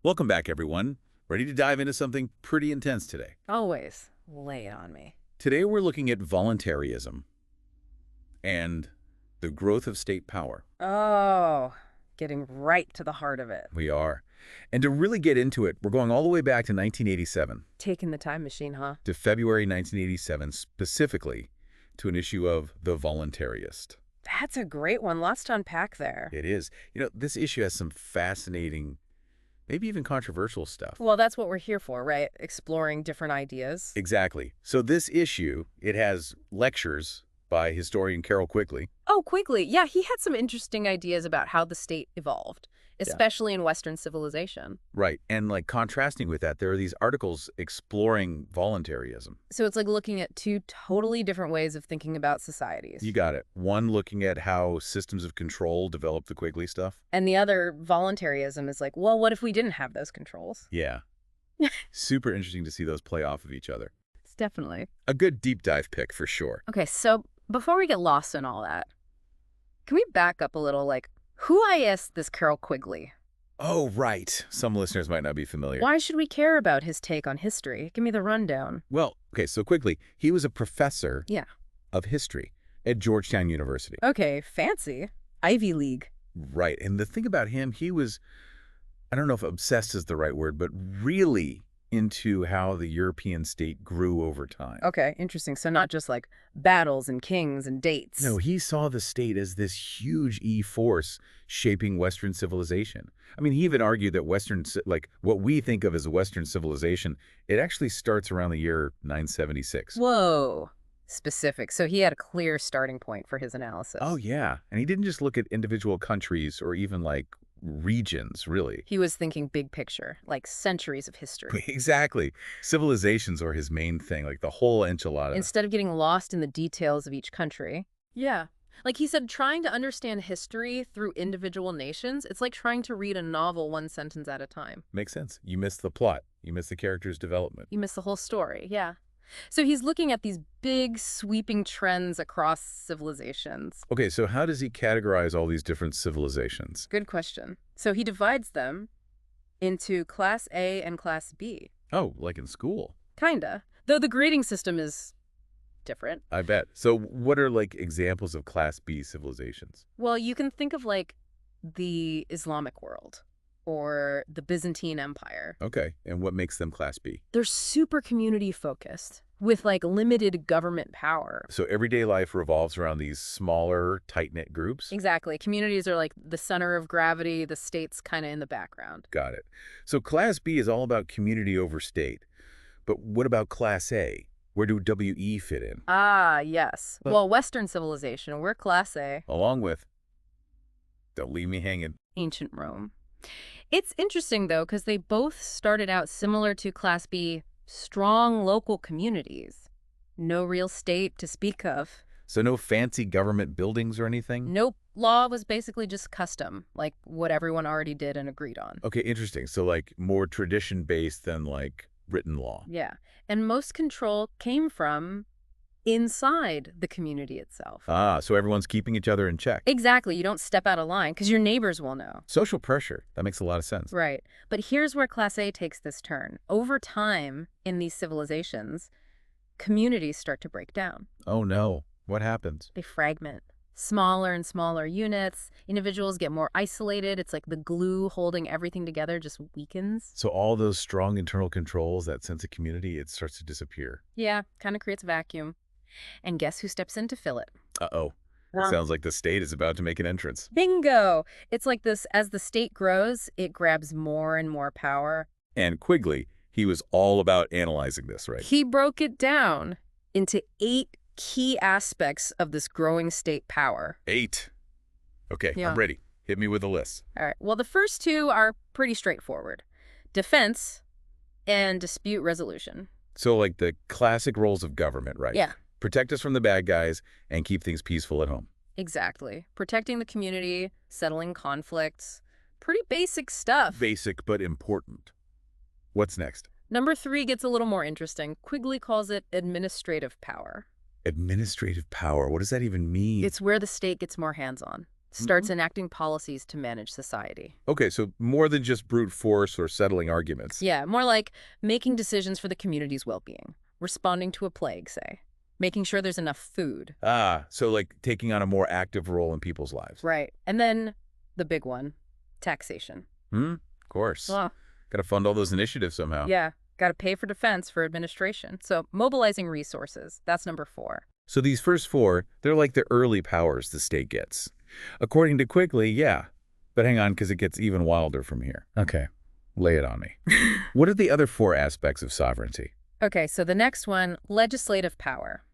Welcome back, everyone. Ready to dive into something pretty intense today. Always lay it on me. Today, we're looking at voluntarism and the growth of state power. Oh, getting right to the heart of it. We are. And to really get into it, we're going all the way back to 1987, Taking the time machine, huh? to February 1987, specifically to an issue of The Voluntarist. That's a great one. Lots to unpack there. It is. This issue has some fascinating, maybe even controversial stuff. Well, that's what we're here for, right? Exploring different ideas. Exactly. So this issue, it has lectures by historian Carol Quigley. Oh, quickly. Yeah, he had some interesting ideas about how the state evolved, especially in Western civilization. Right. And like contrasting with that, there are these articles exploring voluntarism. So it's like looking at two totally different ways of thinking about societies. You got it. One looking at how systems of control develop the Quigley stuff. And the other, voluntarism, is like, well, what if we didn't have those controls? Yeah. Super interesting to see those play off of each other. It's definitely. A good deep dive pick for sure. Okay, so before we get lost in all that, can we back up a little? Like, who is this Carol Quigley? Oh, right. Some listeners might not be familiar. Why should we care about his take on history? Give me the rundown. Well, okay, so Quigley, he was a professor Yeah. of history at Georgetown University. Okay, fancy. Ivy League. Right. And the thing about him, he was, I don't know if obsessed is the right word, but really into how the European state grew over time. Okay, interesting. So not just like battles and kings and dates. No, he saw the state as this huge force shaping Western civilization. I mean, he even argued that what we think of as a Western civilization, it actually starts around the year 976. Whoa. Specific. So he had a clear starting point for his analysis. Oh, yeah. And he didn't just look at individual countries or even like regions, really. He was thinking big picture, like centuries of history. Exactly. Civilizations are his main thing, like the whole enchilada. Instead of getting lost in the details of each country. Yeah. Like he said, trying to understand history through individual nations, it's like trying to read a novel one sentence at a time. Makes sense. You miss the plot. You miss the character's development. You miss the whole story, yeah. So he's looking at these big, sweeping trends across civilizations. Okay, so how does he categorize all these different civilizations? Good question. So he divides them into Class A and Class B. Oh, like in school. Kinda. Though the grading system is different. I bet. So what are like examples of Class B civilizations? Well, you can think of like the Islamic world or the Byzantine Empire. Okay, and what makes them Class B? They're super community focused with like limited government power. So everyday life revolves around these smaller, tight-knit groups? Exactly. Communities are like the center of gravity, the state's kind of in the background. Got it. So Class B is all about community over state. But what about Class A? Where do WE fit in? Ah, yes. Well, Western civilization, we're Class A. Along with, don't leave me hanging, Ancient Rome. It's interesting, though, because they both started out similar to Class B, strong local communities. No real state to speak of. So no fancy government buildings or anything? Nope. Law was basically just custom, like what everyone already did and agreed on. Okay, interesting. So like more tradition-based than like written law. Yeah. And most control came from inside the community itself. Ah, so everyone's keeping each other in check. Exactly. You don't step out of line because your neighbors will know. Social pressure. That makes a lot of sense. Right. But here's where Class A takes this turn. Over time in these civilizations, communities start to break down. Oh no. What happens? They fragment. Smaller and smaller units. Individuals get more isolated. It's like the glue holding everything together just weakens. So all those strong internal controls, that sense of community, it starts to disappear. Yeah, kind of creates a vacuum. And guess who steps in to fill it? Uh-oh. Sounds like the state is about to make an entrance. Bingo! It's like this, as the state grows, it grabs more and more power. And Quigley, he was all about analyzing this, right? He broke it down into 8 key aspects of this growing state power. 8. Okay, Yeah. I'm ready. Hit me with a list. All right. Well, the first 2 are pretty straightforward. Defense and dispute resolution. So like the classic roles of government, right? Yeah. Protect us from the bad guys and keep things peaceful at home. Exactly. Protecting the community, settling conflicts. Pretty basic stuff. Basic but important. What's next? Number 3 gets a little more interesting. Quigley calls it administrative power. Administrative power. What does that even mean? It's where the state gets more hands-on. starts enacting policies to manage society. Okay, so more than just brute force or settling arguments. Yeah, more like making decisions for the community's well-being, responding to a plague, say, making sure there's enough food. Ah, so like taking on a more active role in people's lives. Right. And then the big one, taxation. Of course. Well, Got to fund all those initiatives somehow. yeah, got to pay for defense for administration. So mobilizing resources, that's number 4. So these first 4, they're like the early powers the state gets. According to Quigley, yeah. But hang on, because it gets even wilder from here. Okay, lay it on me. What are the other 4 aspects of sovereignty? Okay, so the next one, legislative power.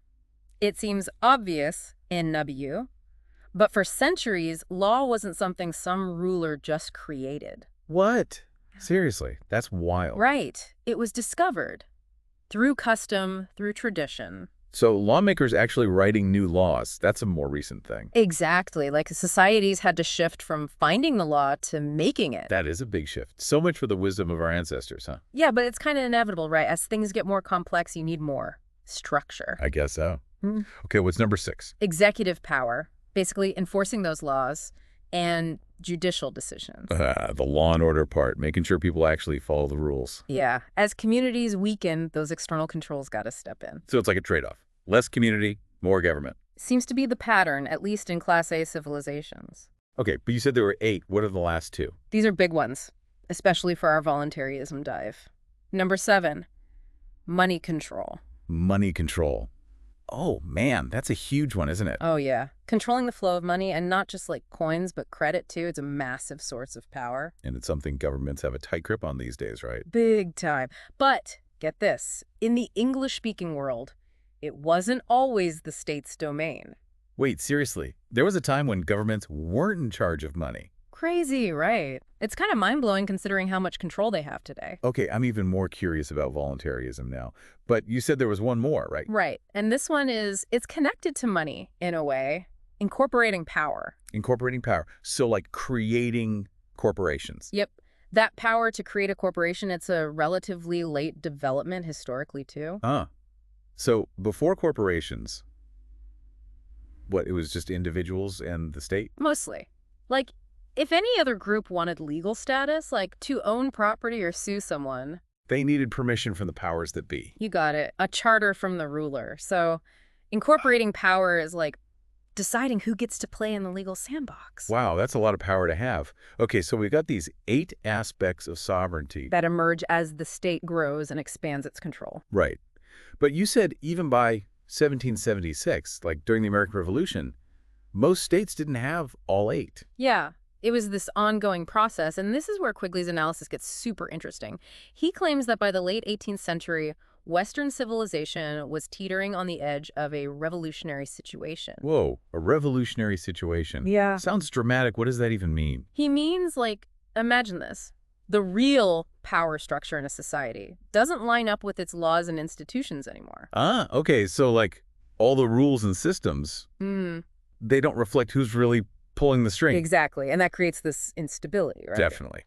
It seems obvious in W, but for centuries, law wasn't something some ruler just created. What? Seriously, that's wild. Right. It was discovered through custom, through tradition. So lawmakers actually writing new laws, that's a more recent thing. Exactly. Like societies had to shift from finding the law to making it. That is a big shift. So much for the wisdom of our ancestors, huh? Yeah, but it's kind of inevitable, right? As things get more complex, you need more structure. I guess so. Hmm. Okay, what's number 6? Executive power, basically enforcing those laws, and judicial decisions. The law and order part, making sure people actually follow the rules. Yeah. As communities weaken, those external controls got to step in. So it's like a trade-off. Less community, more government. Seems to be the pattern, at least in Class A civilizations. Okay, but you said there were 8. What are the last 2? These are big ones, especially for our voluntarism dive. Number 7, money control. Money control. Oh, man, that's a huge one, isn't it? Oh, yeah. Controlling the flow of money, and not just like coins, but credit, too. It's a massive source of power. And it's something governments have a tight grip on these days, right? Big time. But, get this, in the English-speaking world, it wasn't always the state's domain. Wait, seriously? There was a time when governments weren't in charge of money. Crazy, right? It's kind of mind-blowing considering how much control they have today. Okay, I'm even more curious about voluntarism now. But you said there was one more, right? Right. And this one it's connected to money, in a way, incorporating power. Incorporating power. So like creating corporations. Yep. That power to create a corporation, it's a relatively late development historically, too. So before corporations, what, it was just individuals and the state? Mostly. Like, if any other group wanted legal status, like to own property or sue someone, They needed permission from the powers that be. you got it. A charter from the ruler. So incorporating power is like deciding who gets to play in the legal sandbox. Wow, that's a lot of power to have. Okay, so we've got these 8 aspects of sovereignty. That emerge as the state grows and expands its control. Right. But you said even by 1776, like during the American Revolution, most states didn't have all 8. Yeah. It was this ongoing process, and this is where Quigley's analysis gets super interesting. He claims that by the late 18th century, Western civilization was teetering on the edge of a revolutionary situation. Whoa, a revolutionary situation. Yeah. Sounds dramatic. What does that even mean? He means, like, imagine this. The real power structure in a society doesn't line up with its laws and institutions anymore. Okay, so like all the rules and systems, they don't reflect who's really pulling the string. Exactly, and that creates this instability, right? Definitely.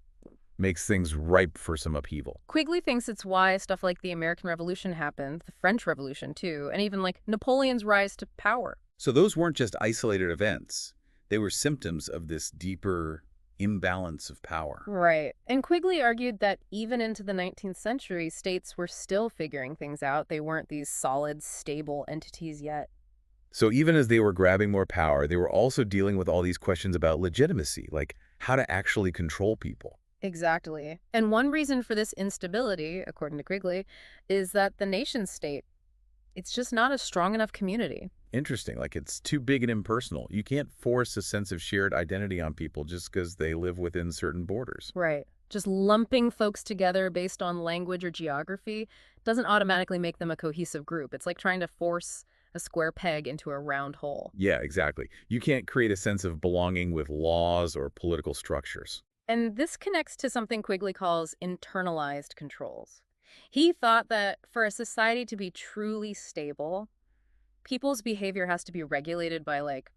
Makes things ripe for some upheaval. Quigley thinks it's why stuff like the American Revolution happened, the French Revolution too, and even like Napoleon's rise to power. So those weren't just isolated events. They were symptoms of this deeper imbalance of power. Right. And Quigley argued that even into the 19th century, states were still figuring things out. They weren't these solid, stable entities yet. So even as they were grabbing more power, they were also dealing with all these questions about legitimacy, like how to actually control people. Exactly. And one reason for this instability, according to Quigley, is that the nation state, it's just not a strong enough community. Interesting. Like it's too big and impersonal. You can't force a sense of shared identity on people just because they live within certain borders. Right. Just lumping folks together based on language or geography doesn't automatically make them a cohesive group. It's like trying to force a square peg into a round hole. Yeah, exactly. You can't create a sense of belonging with laws or political structures. And this connects to something Quigley calls internalized controls. He thought that for a society to be truly stable, people's behavior has to be regulated by like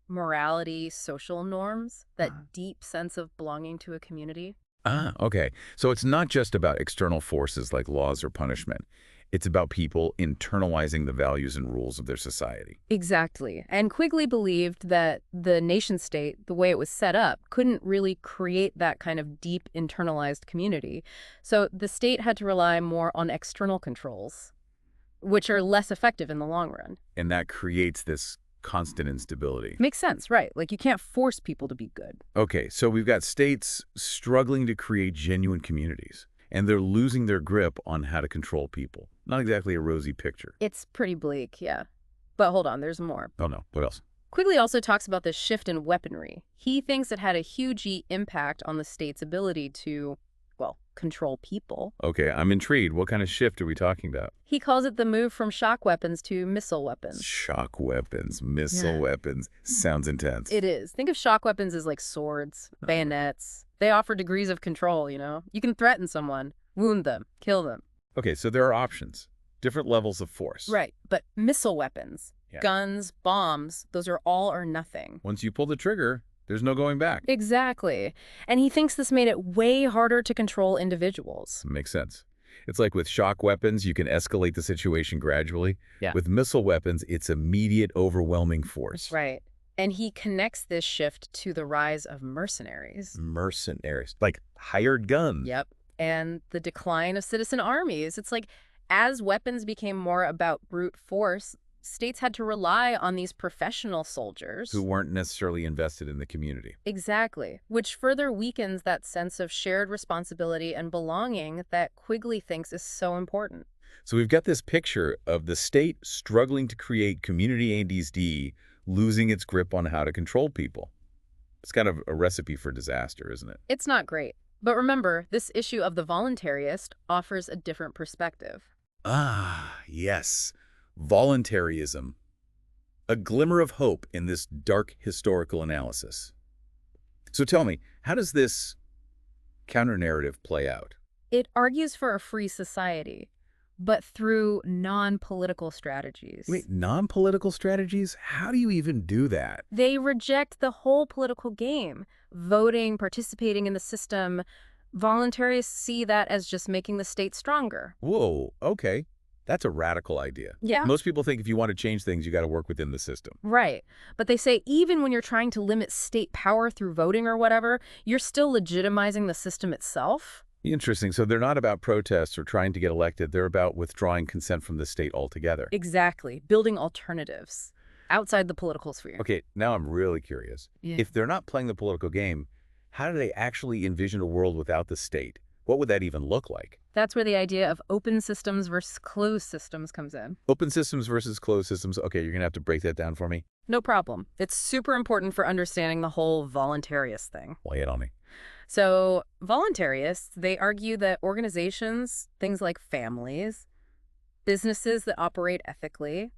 morality, social norms, that deep sense of belonging to a community. Okay. So it's not just about external forces like laws or punishment. It's about people internalizing the values and rules of their society. Exactly. And Quigley believed that the nation-state, the way it was set up, couldn't really create that kind of deep internalized community. So the state had to rely more on external controls, which are less effective in the long run. And that creates this constant instability. Makes sense, right? Like you can't force people to be good. Okay, so we've got states struggling to create genuine communities, and they're losing their grip on how to control people. Not exactly a rosy picture. It's pretty bleak, yeah. But hold on, there's more. Oh no, what else? Quigley also talks about this shift in weaponry. He thinks it had a huge impact on the state's ability to, well, control people. Okay, I'm intrigued. What kind of shift are we talking about? He calls it the move from shock weapons to missile weapons. Shock weapons, missile weapons. Sounds intense. It is. Think of shock weapons as like swords, bayonets. They offer degrees of control, you know? You can threaten someone, wound them, kill them. Okay, so there are options. Different levels of force. Right, but missile weapons, Yeah. guns, bombs, those are all or nothing. Once you pull the trigger, there's no going back. Exactly. And he thinks this made it way harder to control individuals. Makes sense. It's like with shock weapons, you can escalate the situation gradually. Yeah. With missile weapons, it's immediate, overwhelming force. Right. And he connects this shift to the rise of mercenaries. Mercenaries, like hired guns. Yep. And the decline of citizen armies. It's like as weapons became more about brute force, states had to rely on these professional soldiers. Who weren't necessarily invested in the community. Exactly. Which further weakens that sense of shared responsibility and belonging that Quigley thinks is so important. So we've got this picture of the state struggling to create community ADSD, losing its grip on how to control people. It's kind of a recipe for disaster, isn't it? It's not great. But remember, this issue of the voluntarist offers a different perspective. Ah, yes. Voluntarism. A glimmer of hope in this dark historical analysis. So tell me, how does this counter-narrative play out? It argues for a free society, but through non-political strategies. Wait, non-political strategies? How do you even do that? They reject the whole political game. Voting, participating in the system. Voluntarists see that as just making the state stronger. Whoa, okay. That's a radical idea. Yeah. Most people think if you want to change things, you got to work within the system. Right. But they say even when you're trying to limit state power through voting or whatever, you're still legitimizing the system itself. Interesting. So they're not about protests or trying to get elected. They're about withdrawing consent from the state altogether. Exactly. Building alternatives outside the political sphere. Okay, now I'm really curious. Yeah. If they're not playing the political game, how do they actually envision a world without the state? What would that even look like? That's where the idea of open systems versus closed systems comes in. Open systems versus closed systems. Okay, you're going to have to break that down for me. No problem. It's super important for understanding the whole voluntarist thing. Lay it on me. So voluntarists, they argue that organizations, things like families, businesses that operate ethically,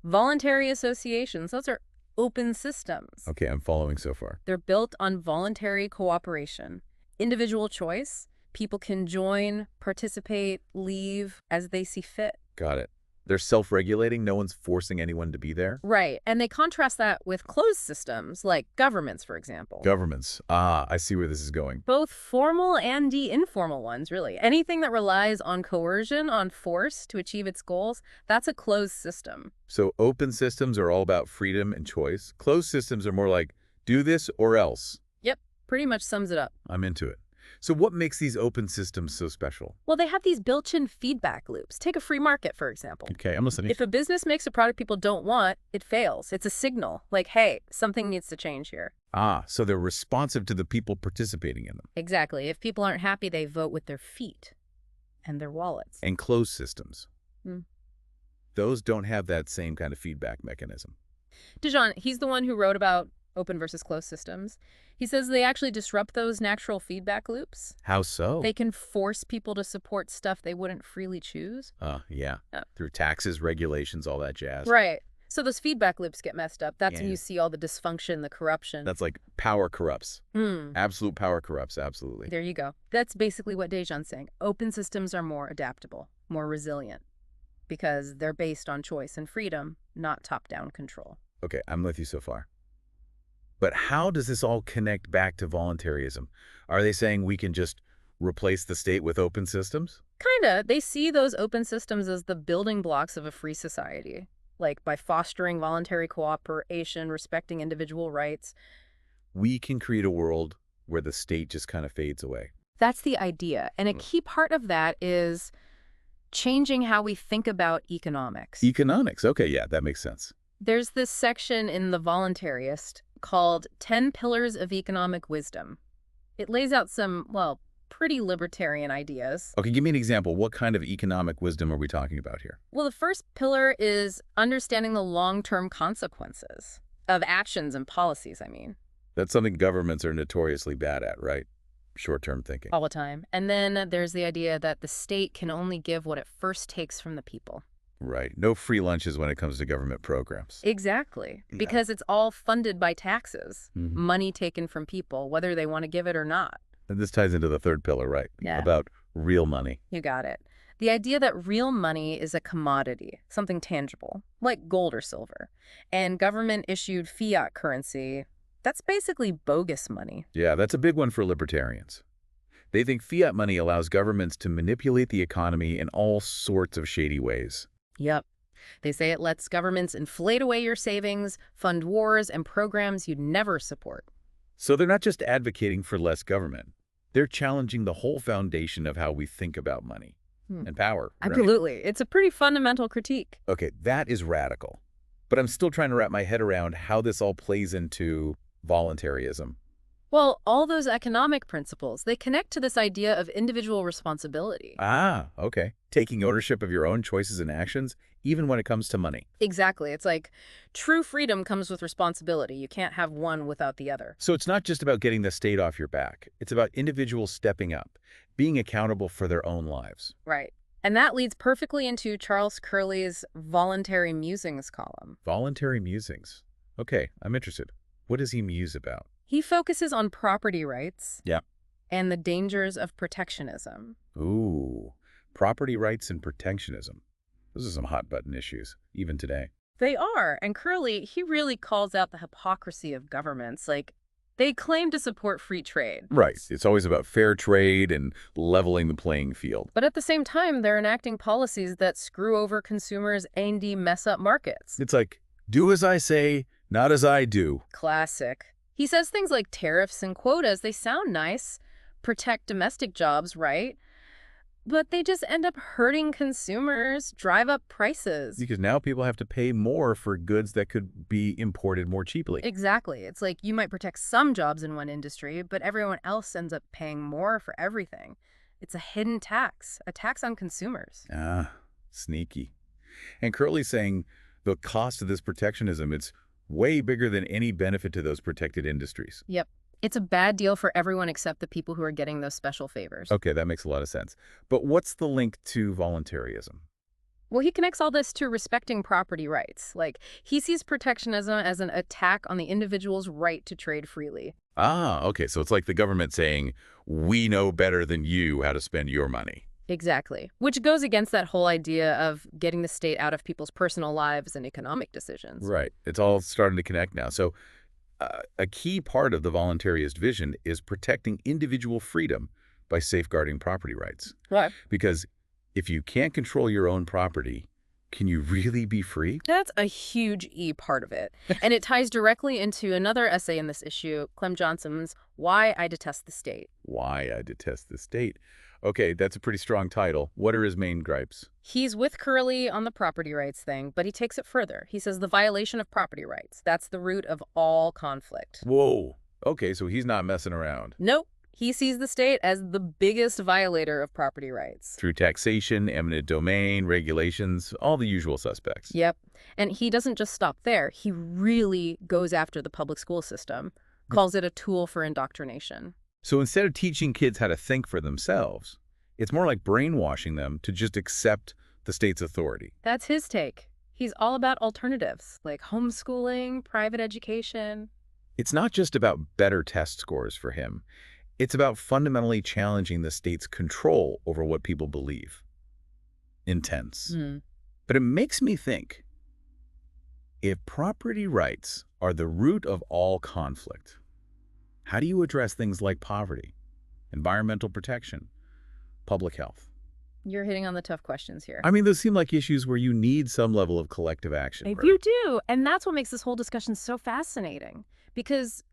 voluntary associations, those are open systems. Okay, I'm following so far. They're built on voluntary cooperation, individual choice. People can join, participate, leave as they see fit. Got it. They're self-regulating. No one's forcing anyone to be there. Right. And they contrast that with closed systems, like governments, for example. Governments. Ah, I see where this is going. Both formal and the informal ones, really. Anything that relies on coercion, on force to achieve its goals, that's a closed system. So open systems are all about freedom and choice. Closed systems are more like, do this or else. Yep. Pretty much sums it up. I'm into it. So what makes these open systems so special? Well, they have these built-in feedback loops. Take a free market, for example. Okay, I'm listening. If a business makes a product people don't want, it fails. It's a signal, like, hey, something needs to change here. Ah, so they're responsive to the people participating in them. Exactly. If people aren't happy, they vote with their feet and their wallets. And closed systems. Hmm. Those don't have that same kind of feedback mechanism. Dijon, he's the one who wrote about open versus closed systems. He says they actually disrupt those natural feedback loops. How so? They can force people to support stuff they wouldn't freely choose. Yeah. Oh. Through taxes, regulations, all that jazz. Right. So those feedback loops get messed up. That's when Yeah. you see all the dysfunction, the corruption. That's like power corrupts. Hmm. Absolute power corrupts, absolutely. There you go. That's basically what Dijon's saying. Open systems are more adaptable, more resilient, because they're based on choice and freedom, not top-down control. Okay, I'm with you so far. But how does this all connect back to voluntarism? Are they saying we can just Replace the state with open systems? Kinda. They see those open systems as the building blocks of a free society, like by fostering voluntary cooperation, respecting individual rights. We can create a world where the state just kind of fades away. That's the idea. And a Mm. key part of that is changing how we think about economics. Economics. Okay, yeah, that makes sense. There's this section in the Voluntaryist called 10 Pillars of Economic Wisdom. It lays out some, well, pretty libertarian ideas. Okay, give me an example. What kind of economic wisdom are we talking about here? Well, the first pillar is understanding the long-term consequences of actions and policies, I mean, That's something governments are notoriously bad at, right? Short-term thinking. all the time. And then there's the idea that the state can only give what it first takes from the people. Right. No free lunches when it comes to government programs. Exactly. Yeah. Because it's all funded by taxes, Mhm. money taken from people, whether they want to give it or not. And this ties into the third pillar, right? Yeah. About real money. You got it. The idea that real money is a commodity, something tangible, like gold or silver, and government-issued fiat currency, that's basically bogus money. Yeah, that's a big one for libertarians. They think fiat money allows governments to manipulate the economy in all sorts of shady ways. Yep. They say it lets governments inflate away your savings, fund wars and programs you'd never support. So they're not just advocating for less government. They're challenging the whole foundation of how we think about money and power. Right? Absolutely. It's a pretty fundamental critique. Okay, that is radical. But I'm still trying to wrap my head around how this all plays into voluntarism. Well, all those economic principles, they connect to this idea of individual responsibility. Ah, okay. Taking ownership of your own choices and actions, even when it comes to money. Exactly. It's like true freedom comes with responsibility. You can't have one without the other. So it's not just about getting the state off your back. It's about individuals stepping up, being accountable for their own lives. Right. And that leads perfectly into Charles Curley's Voluntary Musings column. Voluntary musings. Okay, I'm interested. What does he muse about? He focuses on property rights. Yeah. And the dangers of protectionism. Ooh, property rights and protectionism. Those are some hot-button issues, even today. They are. And Curley, he really calls out the hypocrisy of governments. Like, they claim to support free trade. Right. It's always about fair trade and leveling the playing field. But at the same time, they're enacting policies that screw over consumers and mess up markets. It's like, do as I say, not as I do. Classic. He says things like tariffs and quotas, they sound nice, protect domestic jobs, right? But they just end up hurting consumers, drive up prices. Because now people have to pay more for goods that could be imported more cheaply. Exactly. It's like you might protect some jobs in one industry, but everyone else ends up paying more for everything. It's a hidden tax, a tax on consumers. Ah, sneaky. And Curley's saying the cost of this protectionism, it's way bigger than any benefit to those protected industries. Yep. It's a bad deal for everyone except the people who are getting those special favors. Okay, that makes a lot of sense. But what's the link to voluntarism? Well, he connects all this to respecting property rights. Like, he sees protectionism as an attack on the individual's right to trade freely. Ah, okay, so it's like the government saying, we know better than you how to spend your money. Exactly. Which goes against that whole idea of getting the state out of people's personal lives and economic decisions. Right. It's all starting to connect now. So a key part of the voluntarist vision is protecting individual freedom by safeguarding property rights. Right. Because if you can't control your own property, can you really be free? That's a huge E part of it. And it ties directly into another essay in this issue, Clem Johnson's Why I Detest the State. Why I Detest the State. Okay, that's a pretty strong title. What are his main gripes? He's with Curley on the property rights thing, but he takes it further. He says the violation of property rights, that's the root of all conflict. Whoa. Okay, so he's not messing around. Nope. He sees the state as the biggest violator of property rights. Through taxation, eminent domain, regulations, all the usual suspects. Yep. And he doesn't just stop there. He really goes after the public school system, calls it a tool for indoctrination. So instead of teaching kids how to think for themselves, it's more like brainwashing them to just accept the state's authority. That's his take. He's all about alternatives, like homeschooling, private education. It's not just about better test scores for him. It's about fundamentally challenging the state's control over what people believe. Intense. But it makes me think, if property rights are the root of all conflict, how do you address things like poverty, environmental protection, public health. You're hitting on the tough questions here. I mean, those seem like issues where you need some level of collective action. Right? You do, and that's what makes this whole discussion so fascinating. Because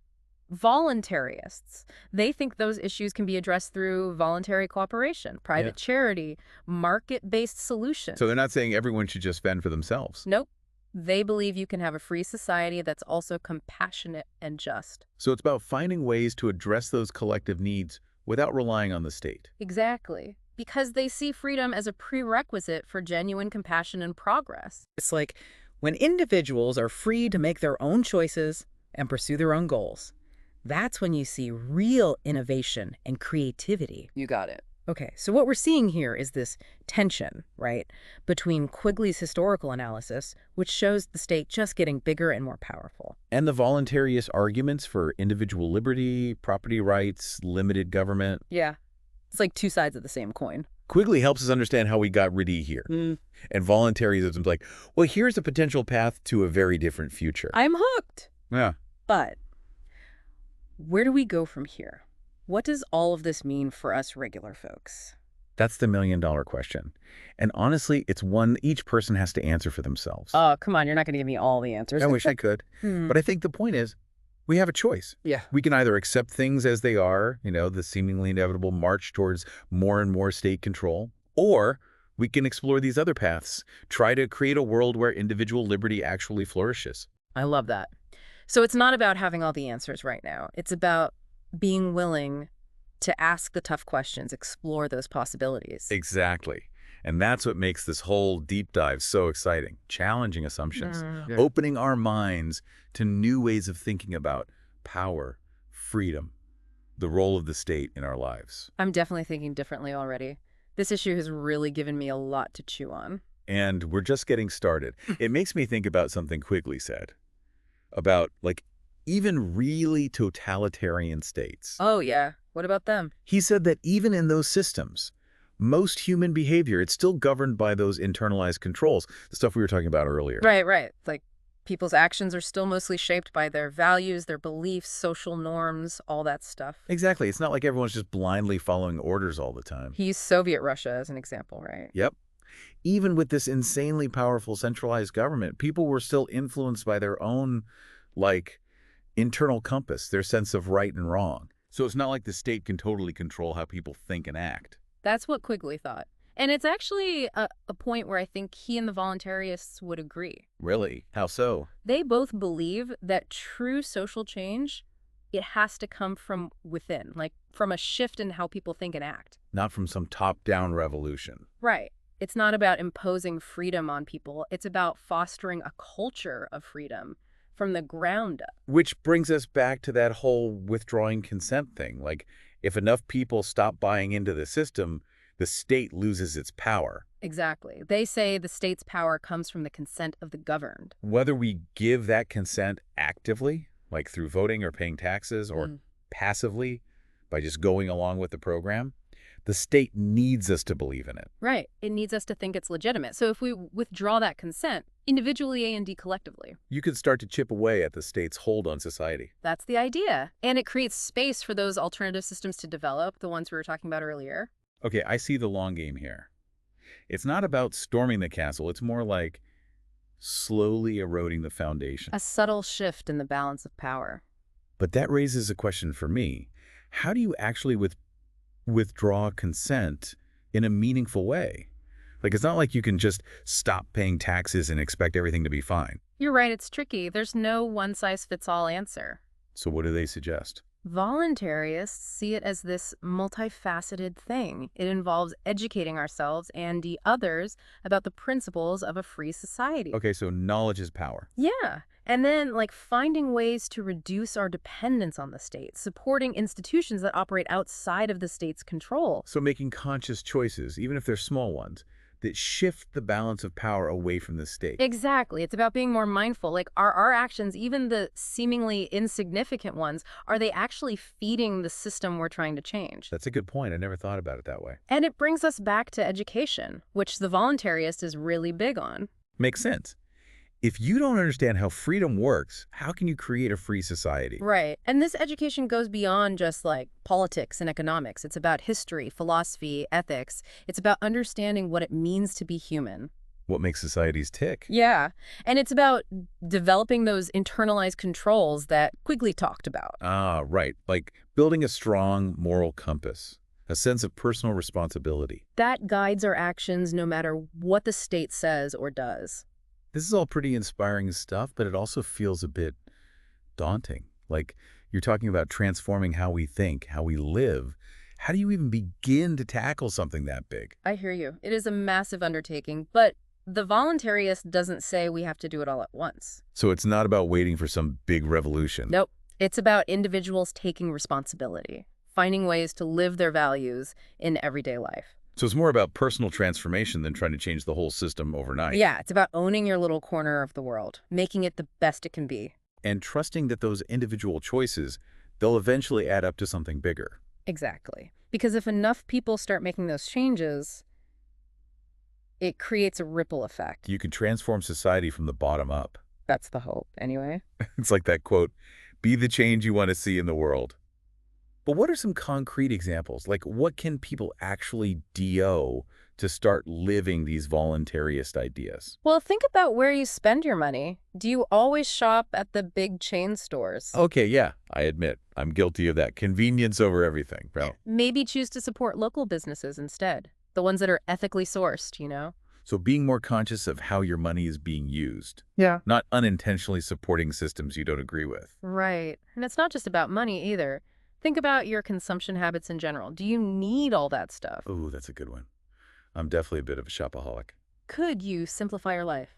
voluntarists, they think those issues can be addressed through voluntary cooperation, private charity, market-based solutions. So they're not saying everyone should just fend for themselves. Nope. They believe you can have a free society that's also compassionate and just. So it's about finding ways to address those collective needs without relying on the state. Exactly. Because they see freedom as a prerequisite for genuine compassion and progress. It's like when individuals are free to make their own choices and pursue their own goals, that's when you see real innovation and creativity. You got it. Okay, so what we're seeing here is this tension, right, between Quigley's historical analysis, which shows the state just getting bigger and more powerful. And the voluntarist arguments for individual liberty, property rights, limited government. Yeah. It's like two sides of the same coin. Quigley helps us understand how we got rid here. And voluntarism's like, well, here's a potential path to a very different future. I'm hooked. Yeah. But where do we go from here? What does all of this mean for us regular folks? That's the million-dollar question. And honestly, it's one each person has to answer for themselves. Oh, come on. You're not going to give me all the answers. I wish I could. But I think the point is, we have a choice. Yeah. We can either accept things as they are, the seemingly inevitable march towards more and more state control, or we can explore these other paths, try to create a world where individual liberty actually flourishes. I love that. So it's not about having all the answers right now. It's about being willing to ask the tough questions, explore those possibilities. Exactly. And that's what makes this whole deep dive so exciting. Challenging assumptions, opening our minds to new ways of thinking about power, freedom, the role of the state in our lives. I'm definitely thinking differently already. This issue has really given me a lot to chew on. And we're just getting started. It makes me think about something Quigley said about, even really totalitarian states. Oh, yeah. What about them? He said that even in those systems, most human behavior, it's still governed by those internalized controls, the stuff we were talking about earlier. Right. Like, people's actions are still mostly shaped by their values, their beliefs, social norms, all that stuff. Exactly. It's not like everyone's just blindly following orders all the time. He used Soviet Russia as an example, right? Yep. Even with this insanely powerful centralized government, people were still influenced by their own, internal compass, their sense of right and wrong. So it's not like the state can totally control how people think and act. That's what Quigley thought. And it's actually a point where I think he and the voluntarists would agree. Really? How so? They both believe that true social change, it has to come from within, from a shift in how people think and act. Not from some top-down revolution. Right. It's not about imposing freedom on people. It's about fostering a culture of freedom from the ground up. Which brings us back to that whole withdrawing consent thing. If enough people stop buying into the system, the state loses its power. Exactly. They say the state's power comes from the consent of the governed. Whether we give that consent actively, through voting or paying taxes, or passively, by just going along with the program, the state needs us to believe in it. Right. It needs us to think it's legitimate. So if we withdraw that consent, individually and collectively, you could start to chip away at the state's hold on society. That's the idea. And it creates space for those alternative systems to develop, the ones we were talking about earlier. Okay, I see the long game here. It's not about storming the castle. It's more like slowly eroding the foundation. A subtle shift in the balance of power. But that raises a question for me. How do you actually withdraw consent in a meaningful way? It's not like you can just stop paying taxes and expect everything to be fine. You're right, it's tricky. There's no one-size-fits-all answer. So what do they suggest? Voluntarists see it as this multifaceted thing. It involves educating ourselves and the others about the principles of a free society. Okay, so knowledge is power. Yeah. And then, finding ways to reduce our dependence on the state, supporting institutions that operate outside of the state's control. So making conscious choices, even if they're small ones, that shift the balance of power away from the state. Exactly. It's about being more mindful. Are our actions, even the seemingly insignificant ones, are they actually feeding the system we're trying to change? That's a good point. I never thought about it that way. And it brings us back to education, which the voluntarist is really big on. Makes sense. If you don't understand how freedom works, how can you create a free society? Right. And this education goes beyond just like politics and economics. It's about history, philosophy, ethics. It's about understanding what it means to be human. What makes societies tick? Yeah. And it's about developing those internalized controls that Quigley talked about. Ah, right. Like building a strong moral compass, a sense of personal responsibility. That guides our actions no matter what the state says or does. This is all pretty inspiring stuff, but it also feels a bit daunting. Like you're talking about transforming how we think, how we live. How do you even begin to tackle something that big? I hear you. It is a massive undertaking, but the voluntarist doesn't say we have to do it all at once. So it's not about waiting for some big revolution. Nope. It's about individuals taking responsibility, finding ways to live their values in everyday life. So it's more about personal transformation than trying to change the whole system overnight. Yeah, it's about owning your little corner of the world, making it the best it can be. And trusting that those individual choices, they'll eventually add up to something bigger. Exactly. Because if enough people start making those changes, it creates a ripple effect. You can transform society from the bottom up. That's the hope, anyway. It's like that quote, be the change you want to see in the world. But what are some concrete examples? Like what can people actually do to start living these voluntarist ideas? Well, think about where you spend your money. Do you always shop at the big chain stores? Okay, yeah, I admit, I'm guilty of that. Convenience over everything, bro. Maybe choose to support local businesses instead. The ones that are ethically sourced, you know? So being more conscious of how your money is being used. Yeah. Not unintentionally supporting systems you don't agree with. Right. And it's not just about money either. Think about your consumption habits in general. Do you need all that stuff? Ooh, that's a good one. I'm definitely a bit of a shopaholic. Could you simplify your life?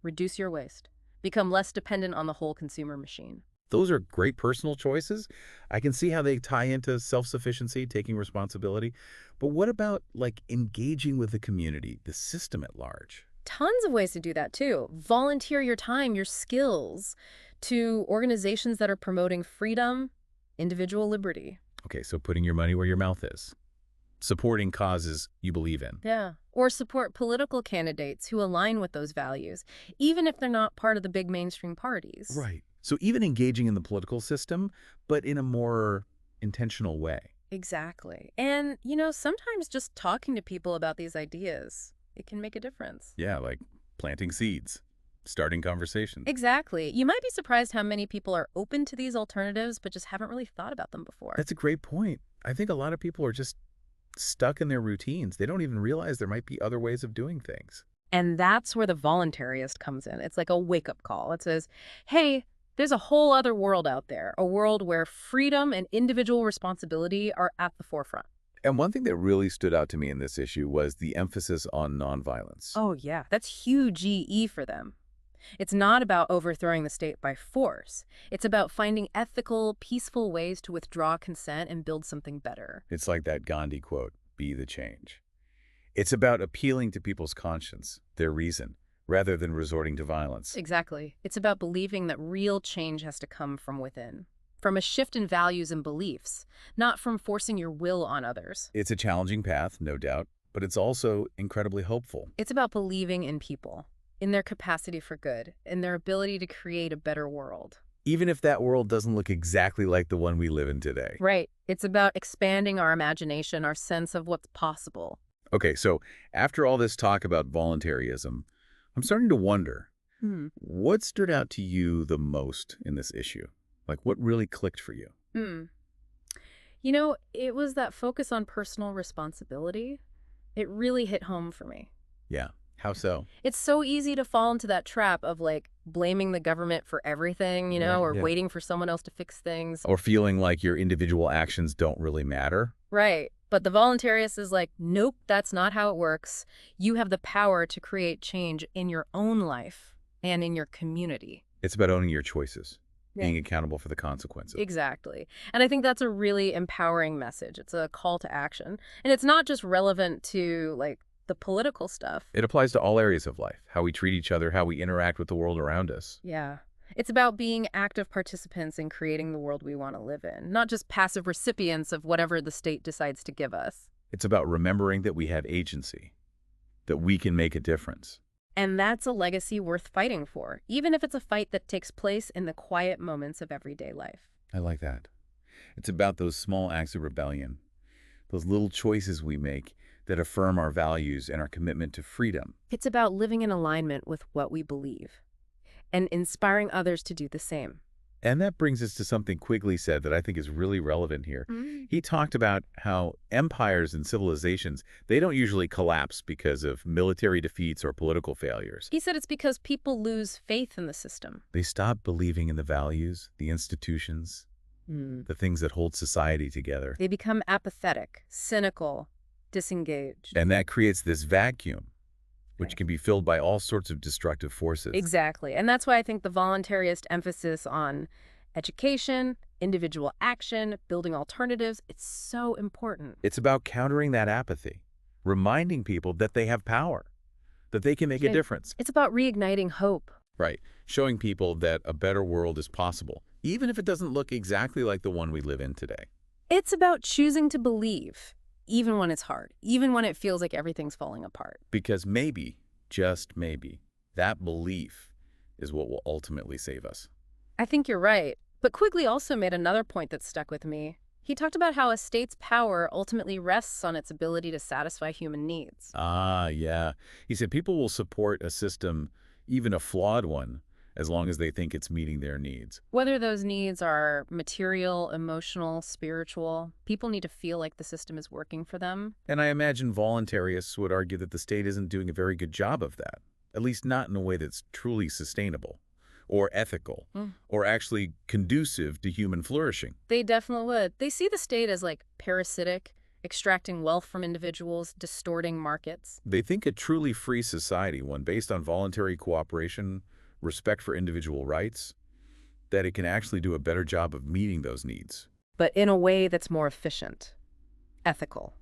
Reduce your waste. Become less dependent on the whole consumer machine. Those are great personal choices. I can see how they tie into self-sufficiency, taking responsibility. But what about, like, engaging with the community, the system at large? Tons of ways to do that, too. Volunteer your time, your skills to organizations that are promoting freedom, individual liberty. Okay, so putting your money where your mouth is. Supporting causes you believe in. Yeah. Or support political candidates who align with those values, even if they're not part of the big mainstream parties. Right. So even engaging in the political system, but in a more intentional way. Exactly. And, you know, sometimes just talking to people about these ideas, it can make a difference. Yeah, like planting seeds, starting conversations. Exactly. You might be surprised how many people are open to these alternatives, but just haven't really thought about them before. That's a great point. I think a lot of people are just stuck in their routines. They don't even realize there might be other ways of doing things. And that's where the voluntarist comes in. It's like a wake-up call. It says, hey, there's a whole other world out there, a world where freedom and individual responsibility are at the forefront. And one thing that really stood out to me in this issue was the emphasis on nonviolence. Oh, yeah. That's huge EE for them. It's not about overthrowing the state by force. It's about finding ethical, peaceful ways to withdraw consent and build something better. It's like that Gandhi quote, be the change. It's about appealing to people's conscience, their reason, rather than resorting to violence. Exactly. It's about believing that real change has to come from within, from a shift in values and beliefs, not from forcing your will on others. It's a challenging path, no doubt, but it's also incredibly hopeful. It's about believing in people, in their capacity for good, in their ability to create a better world. Even if that world doesn't look exactly like the one we live in today. Right. It's about expanding our imagination, our sense of what's possible. Okay, so after all this talk about voluntarism, I'm starting to wonder, what stood out to you the most in this issue? Like, what really clicked for you? You know, it was that focus on personal responsibility. It really hit home for me. Yeah. How so? It's so easy to fall into that trap of, like, blaming the government for everything, you know, or waiting for someone else to fix things. Or feeling like your individual actions don't really matter. Right. But the voluntarist is like, nope, that's not how it works. You have the power to create change in your own life and in your community. It's about owning your choices, being accountable for the consequences. Exactly. And I think that's a really empowering message. It's a call to action. And it's not just relevant to, like, the political stuff. It applies to all areas of life, how we treat each other, how we interact with the world around us. Yeah. It's about being active participants in creating the world we want to live in, not just passive recipients of whatever the state decides to give us. It's about remembering that we have agency, that we can make a difference. And that's a legacy worth fighting for, even if it's a fight that takes place in the quiet moments of everyday life. I like that. It's about those small acts of rebellion, those little choices we make that affirm our values and our commitment to freedom. It's about living in alignment with what we believe and inspiring others to do the same. And that brings us to something Quigley said that I think is really relevant here. He talked about how empires and civilizations, they don't usually collapse because of military defeats or political failures. He said it's because people lose faith in the system. They stop believing in the values, the institutions, the things that hold society together. They become apathetic, cynical, disengaged. And that creates this vacuum, which Right. can be filled by all sorts of destructive forces. Exactly. And that's why I think the voluntarist emphasis on education, individual action, building alternatives, it's so important. It's about countering that apathy, reminding people that they have power, that they can make a Yeah. difference. It's about reigniting hope. Right. Showing people that a better world is possible, even if it doesn't look exactly like the one we live in today. It's about choosing to believe, even when it's hard, even when it feels like everything's falling apart. Because maybe, just maybe, that belief is what will ultimately save us. I think you're right. But Quigley also made another point that stuck with me. He talked about how a state's power ultimately rests on its ability to satisfy human needs. Ah, yeah. He said people will support a system, even a flawed one, as long as they think it's meeting their needs. Whether those needs are material, emotional, spiritual, people need to feel like the system is working for them. And I imagine voluntarists would argue that the state isn't doing a very good job of that, at least not in a way that's truly sustainable or ethical or actually conducive to human flourishing. They definitely would. They see the state as like parasitic, extracting wealth from individuals, distorting markets. They think a truly free society, one based on voluntary cooperation, respect for individual rights, that it can actually do a better job of meeting those needs. But in a way that's more efficient, ethical,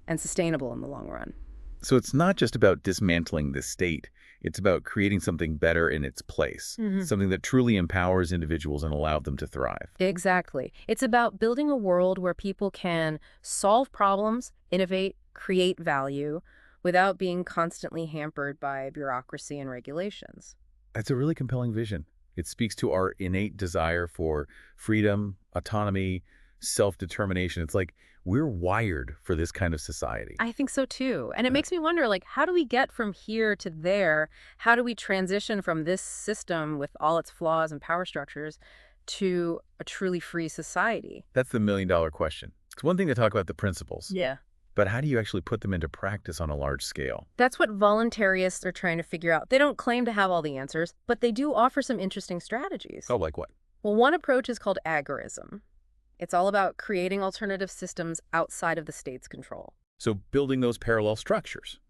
and sustainable in the long run. So it's not just about dismantling the state. It's about creating something better in its place, something that truly empowers individuals and allows them to thrive. Exactly. It's about building a world where people can solve problems, innovate, create value, without being constantly hampered by bureaucracy and regulations. That's a really compelling vision. It speaks to our innate desire for freedom, autonomy, self-determination. It's like we're wired for this kind of society. I think so too. And it makes me wonder, like, how do we get from here to there? How do we transition from this system with all its flaws and power structures to a truly free society? That's the million-dollar question. It's one thing to talk about the principles, Yeah. but how do you actually put them into practice on a large scale? That's what voluntarists are trying to figure out. They don't claim to have all the answers, but they do offer some interesting strategies. Oh, like what? Well, one approach is called agorism. It's all about creating alternative systems outside of the state's control. So building those parallel structures,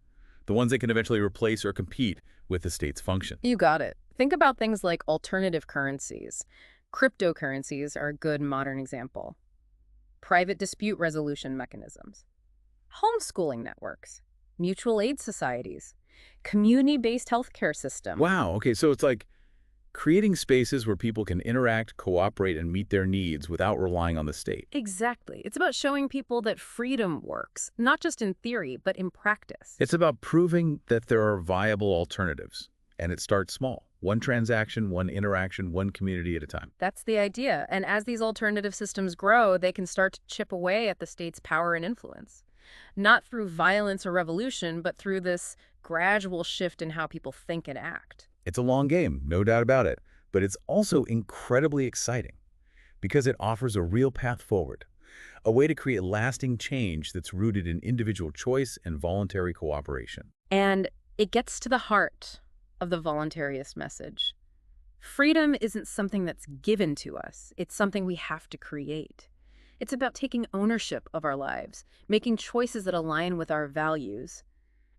the ones that can eventually replace or compete with the state's function. You got it. Think about things like alternative currencies. Cryptocurrencies are a good modern example. Private dispute resolution mechanisms. Homeschooling networks. Mutual aid societies. Community-based healthcare system. Wow, okay, so it's like creating spaces where people can interact, cooperate, and meet their needs without relying on the state. Exactly. It's about showing people that freedom works, not just in theory, but in practice. It's about proving that there are viable alternatives, and it starts small. One transaction, one interaction, one community at a time. That's the idea. And as these alternative systems grow, they can start to chip away at the state's power and influence. Not through violence or revolution, but through this gradual shift in how people think and act. It's a long game, no doubt about it, but it's also incredibly exciting because it offers a real path forward, a way to create lasting change that's rooted in individual choice and voluntary cooperation. And it gets to the heart of the voluntarist message. Freedom isn't something that's given to us. It's something we have to create. It's about taking ownership of our lives, making choices that align with our values,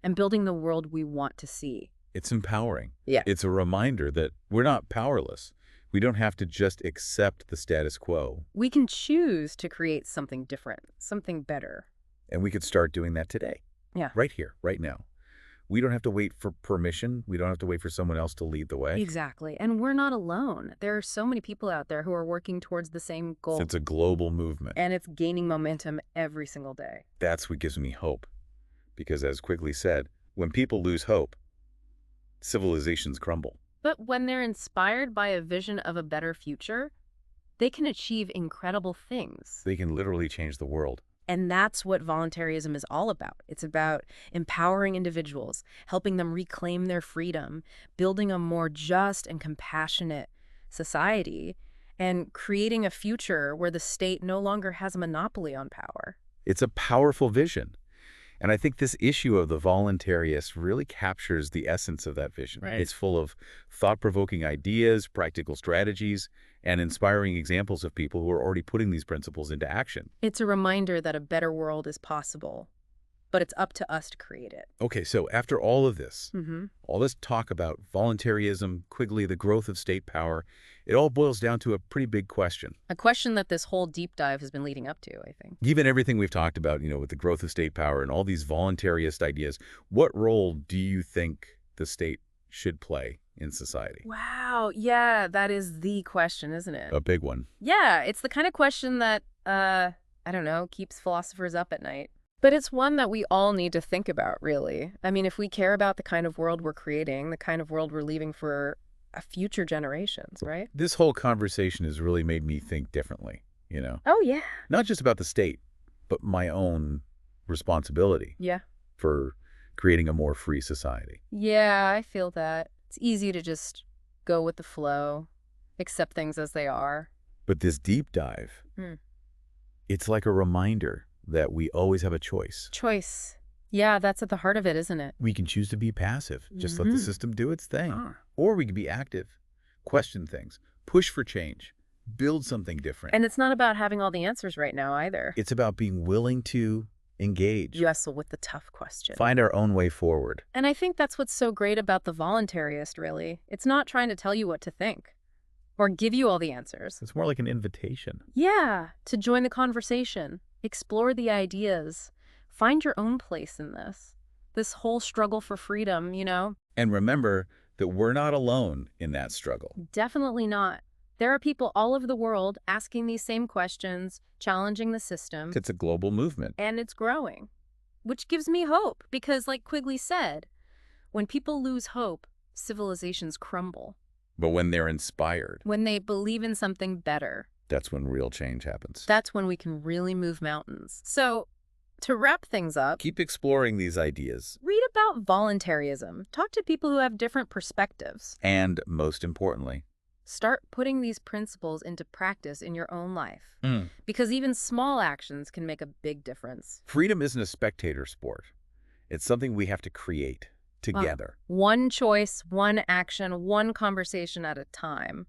and building the world we want to see. It's empowering. Yeah. It's a reminder that we're not powerless. We don't have to just accept the status quo. We can choose to create something different, something better. And we could start doing that today. Yeah. Right here, right now. We don't have to wait for permission. We don't have to wait for someone else to lead the way. Exactly. And we're not alone. There are so many people out there who are working towards the same goal. It's a global movement. And it's gaining momentum every single day. That's what gives me hope. Because as Quigley said, when people lose hope, civilizations crumble. But when they're inspired by a vision of a better future, they can achieve incredible things. They can literally change the world. And that's what voluntarism is all about. It's about empowering individuals, helping them reclaim their freedom, building a more just and compassionate society, and creating a future where the state no longer has a monopoly on power. It's a powerful vision. And I think this issue of the voluntarist really captures the essence of that vision. Right. It's full of thought-provoking ideas, practical strategies, and inspiring examples of people who are already putting these principles into action. It's a reminder that a better world is possible, but it's up to us to create it. Okay, so after all of this, Mm-hmm. all this talk about voluntarism, Quigley, the growth of state power, it all boils down to a pretty big question. A question that this whole deep dive has been leading up to, I think. Given everything we've talked about, with the growth of state power and all these voluntarist ideas, what role do you think the state should play in society? Wow, yeah, that is the question, isn't it? A big one. Yeah, it's the kind of question that, I don't know, keeps philosophers up at night. But it's one that we all need to think about, really. I mean, if we care about the kind of world we're creating, the kind of world we're leaving for future generations, right? This whole conversation has really made me think differently, Oh, yeah. Not just about the state, but my own responsibility Yeah. for creating a more free society. Yeah, I feel that. It's easy to just go with the flow, accept things as they are. But this deep dive, Hmm. it's like a reminder that we always have a choice. Choice. Yeah, that's at the heart of it, isn't it? We can choose to be passive, just let the Mhm. system do its thing. Ah. Or we can be active, question things, push for change, build something different. And it's not about having all the answers right now either. It's about being willing to engage, You wrestle with the tough question. find our own way forward. And I think that's what's so great about the voluntarist, really. It's not trying to tell you what to think or give you all the answers. It's more like an invitation. Yeah, to join the conversation, explore the ideas, find your own place in this whole struggle for freedom, And remember that we're not alone in that struggle. Definitely not. There are people all over the world asking these same questions, challenging the system, It's a global movement. and it's growing, which gives me hope because, like Quigley said, when people lose hope, civilizations crumble. But when they're inspired, When they believe in something better, that's when real change happens. that's when we can really move mountains. So, to wrap things up, Keep exploring these ideas. read about voluntarism. Talk to people who have different perspectives. And most importantly, Start putting these principles into practice in your own life. Mm. Because even small actions can make a big difference. freedom isn't a spectator sport. It's something we have to create together. One choice, one action, one conversation at a time.